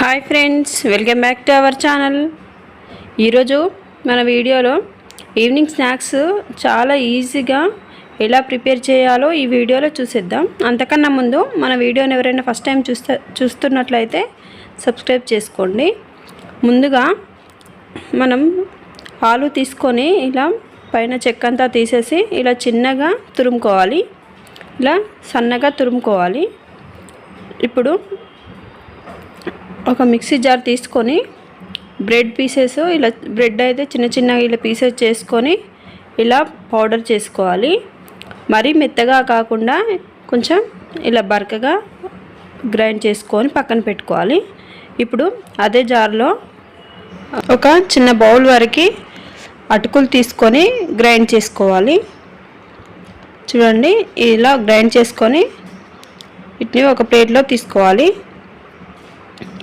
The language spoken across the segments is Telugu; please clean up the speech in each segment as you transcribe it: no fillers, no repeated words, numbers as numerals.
Hi friends, welcome back to our channel. ఈరోజు మన వీడియోలో ఈవినింగ్ స్నాక్స్ చాలా ఈజీగా ఎలా ప్రిపేర్ చేయాలో ఈ వీడియోలో చూసేద్దాం. అంతకన్నా ముందు మన వీడియోని ఎవరైనా ఫస్ట్ టైం చూస్తున్నట్లయితే సబ్స్క్రైబ్ చేసుకోండి. ముందుగా మనం ఆలు తీసుకొని ఇలా పైన చెక్కంతా తీసేసి ఇలా చిన్నగా తురుముకోవాలి. ఇలా సన్నగా తురుముకోవాలి. ఇప్పుడు ఒక మిక్సీ జార్ తీసుకొని బ్రెడ్ పీసెస్ ఇలా బ్రెడ్ అయితే చిన్న చిన్నగా ఇలా పీసెస్ చేసుకొని ఇలా పౌడర్ చేసుకోవాలి. మరీ మెత్తగా కాకుండా కొంచెం ఇలా బరకగా గ్రైండ్ చేసుకొని పక్కన పెట్టుకోవాలి. ఇప్పుడు అదే జార్లో ఒక చిన్న బౌల్ వరకు అటుకులు తీసుకొని గ్రైండ్ చేసుకోవాలి. చూడండి, ఇలా గ్రైండ్ చేసుకొని వీటిని ఒక ప్లేట్లో తీసుకోవాలి.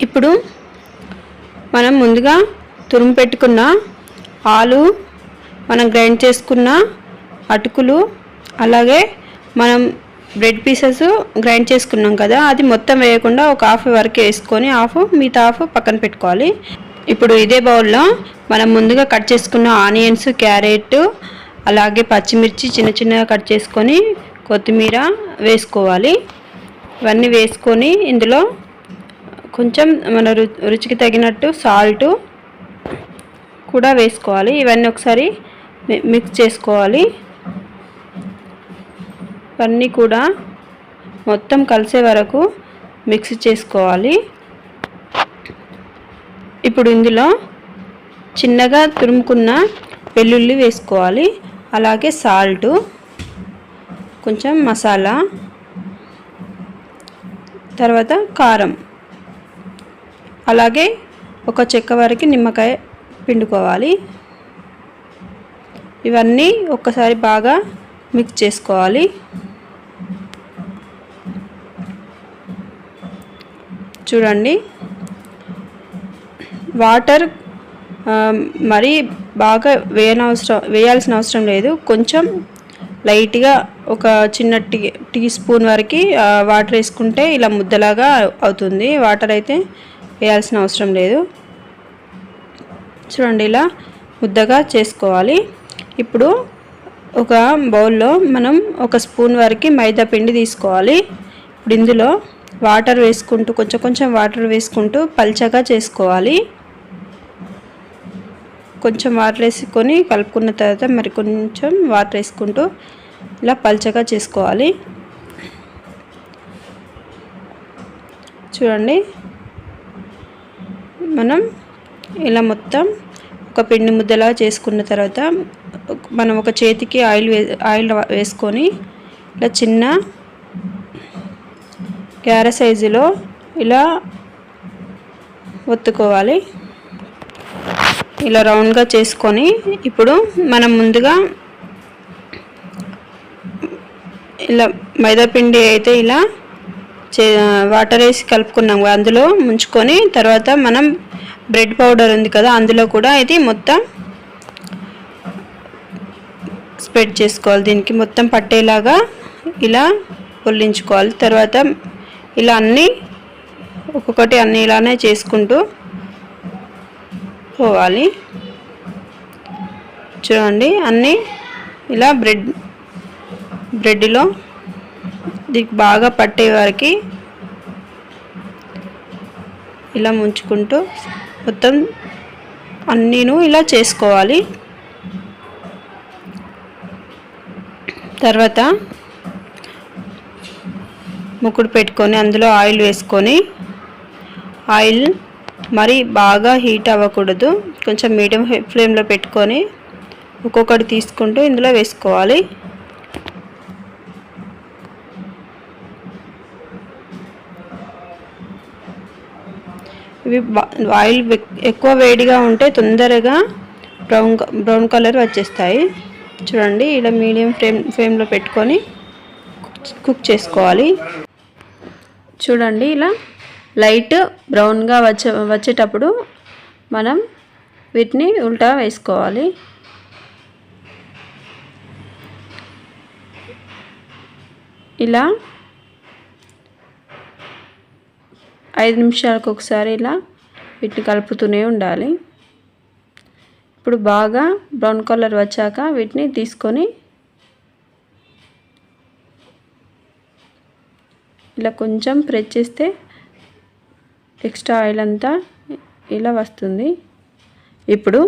ఇప్పుడు మనం ముందుగా తురుము పెట్టుకున్న ఆలు, మనం గ్రైండ్ చేసుకున్న అటుకులు, అలాగే మనం బ్రెడ్ పీసెస్ గ్రైండ్ చేసుకున్నాం కదా, అది మొత్తం వేయకుండా ఒక హాఫ్ వరకు వేసుకొని మిగతా హాఫ్ పక్కన పెట్టుకోవాలి. ఇప్పుడు ఇదే బౌల్లో మనం ముందుగా కట్ చేసుకున్న ఆనియన్స్, క్యారెట్, అలాగే పచ్చిమిర్చి చిన్న చిన్నగా కట్ చేసుకొని కొత్తిమీర వేసుకోవాలి. ఇవన్నీ వేసుకొని ఇందులో కొంచెం మన రుచికి తగినట్టు సాల్ట్ కూడా వేసుకోవాలి. ఇవన్నీ ఒకసారి మిక్స్ చేసుకోవాలి. ఇవన్నీ కూడా మొత్తం కలిసే వరకు మిక్స్ చేసుకోవాలి. ఇప్పుడు ఇందులో చిన్నగా తురుముకున్న వెల్లుల్లి వేసుకోవాలి. అలాగే సాల్ట్, కొంచెం మసాలా, తర్వాత కారం, అలాగే ఒక చెక్క వరకు నిమ్మకాయ పిండుకోవాలి. ఇవన్నీ ఒక్కసారి బాగా మిక్స్ చేసుకోవాలి. చూడండి, వాటర్ మరీ బాగా వేయాల్సిన అవసరం లేదు. కొంచెం లైట్గా ఒక చిన్న టీ స్పూన్ వరకు వాటర్ వేసుకుంటే ఇలా ముద్దలాగా అవుతుంది. వాటర్ అయితే వేయాల్సిన అవసరం లేదు. చూడండి, ఇలా ముద్దగా చేసుకోవాలి. ఇప్పుడు ఒక బౌల్లో మనం ఒక స్పూన్ వరకు మైదా పిండి తీసుకోవాలి. ఇప్పుడు ఇందులో వాటర్ వేసుకుంటూ కొంచెం వాటర్ వేసుకుంటూ పల్చగా చేసుకోవాలి. కొంచెం వాటర్ వేసుకొని కలుపుకున్న తర్వాత మరి కొంచెం వాటర్ వేసుకుంటూ ఇలా పల్చగా చేసుకోవాలి. చూడండి, మనం ఇలా మొత్తం ఒక పిండి ముద్దలా చేసుకున్న తర్వాత మనం ఒక చేతికి ఆయిల్ వేసుకొని ఇలా చిన్న గారె సైజులో ఇలా ఒత్తుకోవాలి. ఇలా రౌండ్గా చేసుకొని ఇప్పుడు మనం ముందుగా ఇలా మైదాపిండి అయితే ఇలా వాటర్ వేసి కలుపుకున్నాం, అందులో ముంచుకొని తర్వాత మనం బ్రెడ్ పౌడర్ ఉంది కదా, అందులో కూడా ఇది మొత్తం స్ప్రెడ్ చేసుకోవాలి. దీనికి మొత్తం పట్టేలాగా ఇలా పొల్లించుకోవాలి. తర్వాత ఇలా ఒక్కొక్కటి అన్నీ ఇలానే చేసుకుంటూ పోవాలి. చూడండి, అన్నీ ఇలా బ్రెడ్లో దీనికి బాగా పట్టే వరకు ఇలా ముంచుకుంటూ మొత్తం అన్నీను ఇలా చేసుకోవాలి. తర్వాత ముకుడు పెట్టుకొని అందులో ఆయిల్ వేసుకొని, ఆయిల్ మరి బాగా హీట్ అవ్వకూడదు, కొంచెం మీడియం ఫ్లేమ్లో పెట్టుకొని ఒక్కొక్కటి తీసుకుంటూ ఇందులో వేసుకోవాలి. ఇవి ఆయిల్ ఎక్కువ వేడిగా ఉంటే తొందరగా బ్రౌన్ కలర్ వచ్చేస్తాయి. చూడండి, ఇలా మీడియం ఫ్లేమ్లో పెట్టుకొని కుక్ చేసుకోవాలి. చూడండి, ఇలా లైట్ బ్రౌన్గా వచ్చేటప్పుడు మనం వీటిని ఉల్టా వేసుకోవాలి. ఇలా 5 నిమిషాలకు ఒకసారి ఇలా వీటిని కలుపుతూనే ఉండాలి. ఇప్పుడు బాగా బ్రౌన్ కలర్ వచ్చాక వీటిని తీసుకొని ఇలా కొంచెం ప్రెస్ చేస్తే ఎక్స్ట్రా ఆయిల్ అంతా ఇలా వస్తుంది. ఇప్పుడు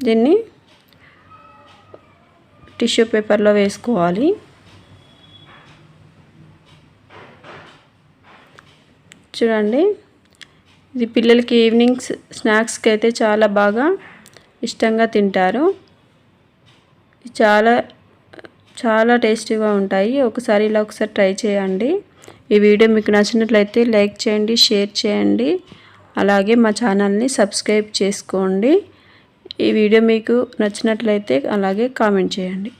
దీన్ని టిష్యూ పేపర్లో వేసుకోవాలి. చూడండి, ఇది పిల్లలకి ఈవినింగ్ స్నాక్స్కి అయితే చాలా బాగా ఇష్టంగా తింటారు. చాలా చాలా టేస్టీగా ఉంటాయి. ఒకసారి ఇలా ట్రై చేయండి. ఈ వీడియో మీకు నచ్చినట్లయితే లైక్ చేయండి, షేర్ చేయండి, అలాగే మా ఛానల్ని సబ్స్క్రైబ్ చేసుకోండి. ఈ వీడియో మీకు నచ్చినట్లయితే అలాగే కామెంట్ చేయండి.